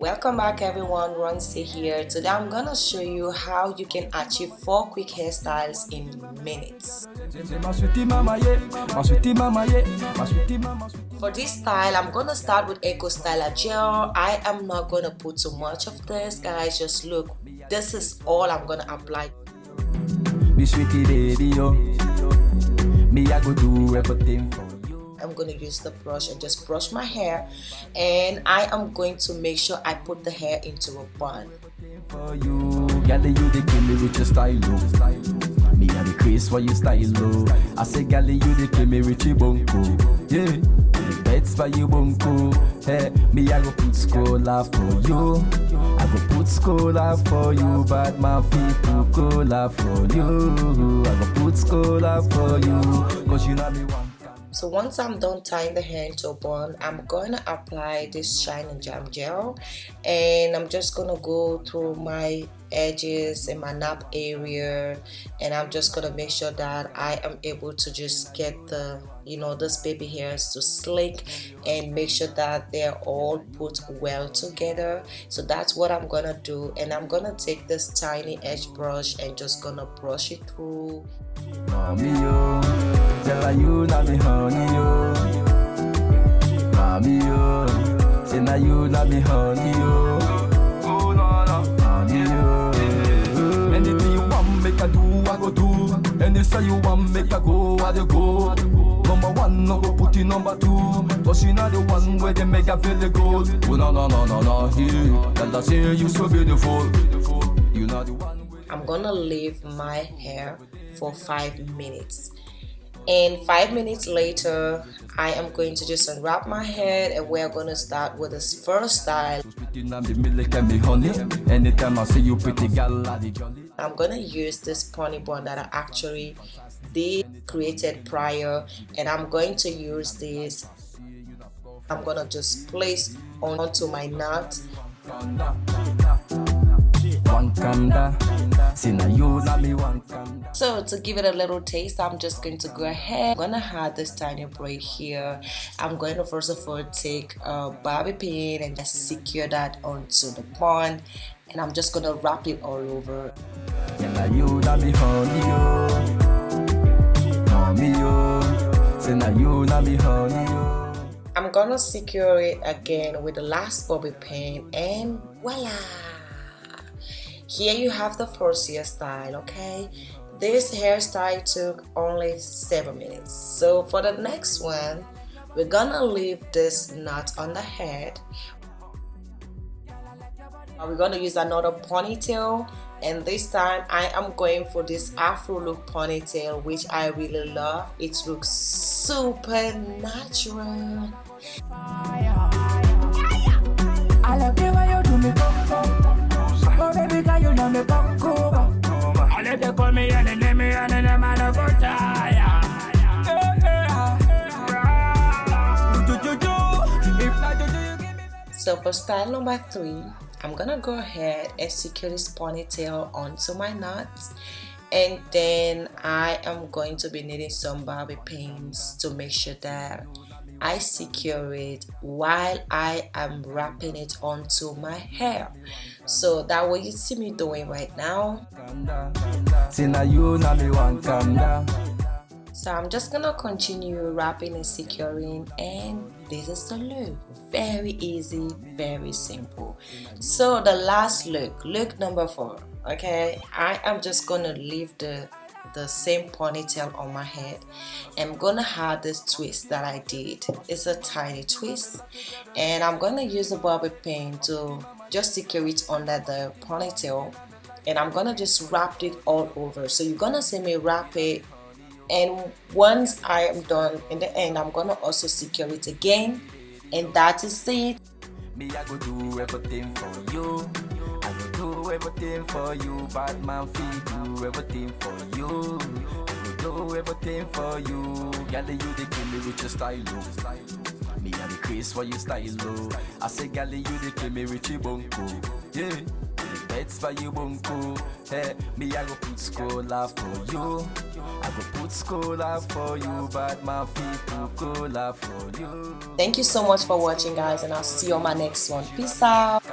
Welcome back everyone, Ronsay here. Today I'm gonna show you how you can achieve 4 quick hairstyles in minutes. For this style, I'm gonna start with Eco Styler Gel. I am not gonna put too much of this, guys. Just look, this is all I'm gonna apply. Me sweetie baby, yo. Me I go do everything for you. I'm going to use the brush and just brush my hair, and I am going to make sure I put the hair into a bun. For you, girl, you the kill me with your style, me and the craze for your style, I say, girl, you the kill me with your bunko, yeah. The beds for you bunko, hey, me I go put scholar for you, I go put scholar for you, bad man people cola for you, I go put scholar for you, cause you know me one. So once I'm done tying the hair into a bun, I'm going to apply this Shine and Jam gel, and I'm just going to go through my edges and my nap area, and I'm just going to make sure that I am able to just get the, this baby hairs to slick and make sure that they're all put well together. So that's what I'm going to do, and I'm going to take this tiny edge brush and just going to brush it through. Mommy, yo, tell you not me honey, yo. Mommy, yo, say now you not me honey, yo. Oh, no, no. Mommy, yo. Anything you want, make I do, I go do. Anything you want, make I go, I go. Number one, no go put in number two. But she not the one where they make I feel the gold. Oh, no, no, no, no, no, yeah. Tell us here you so beautiful. You not the one. I'm gonna leave my hair for 5 minutes, and 5 minutes later I am going to just unwrap my head, and we're gonna start with this first style. I'm gonna use this pony bun that I actually created prior, and I'm going to use this. I'm gonna just place onto my knot. So to give it a little taste, I'm just going to go ahead. I'm gonna add this tiny braid here. I'm going to first of all take a bobby pin and just secure that onto the bun, and I'm just gonna wrap it all over. I'm gonna secure it again with the last bobby pin, and voila! Here you have the first hairstyle, okay? This hairstyle took only 7 minutes. So for the next one, we're gonna leave this knot on the head. We're gonna use another ponytail, and this time I am going for this Afro look ponytail, which I really love. It looks super natural. I love the way you do me. Oh baby, girl, you know me come cool. I let them call me and they name me and then I don't go tired. So for style number 3, I'm gonna go ahead and secure this ponytail onto my knots, and then I am going to be needing some bobby pins to make sure that I secure it while I am wrapping it onto my hair. So that what you see me doing right now. So I'm just gonna continue wrapping and securing, and this is the look. Very easy, very simple. So the last look number 4, okay? I am just gonna leave the same ponytail on my head. I'm gonna have this twist that I did. It's a tiny twist, and I'm gonna use the bobby pin to just secure it under the ponytail, and I'm gonna just wrap it all over. So you're gonna see me wrap it, and once I am done in the end, I'm gonna also secure it again, and that is it. Me, I go do everything for you. I go do everything for you. Bad man feel do everything for you. I go do everything for you. Girl, you the kill me with your style. Me and the craze for your style. I say, girl, you the kill me with your bunko. Yeah. Beds for you bunko. Hey, me I go put scholar for you. I go put scholar for you. Bad man people cola for you. Thank you so much for watching, guys, and I'll see you on my next one. Peace out.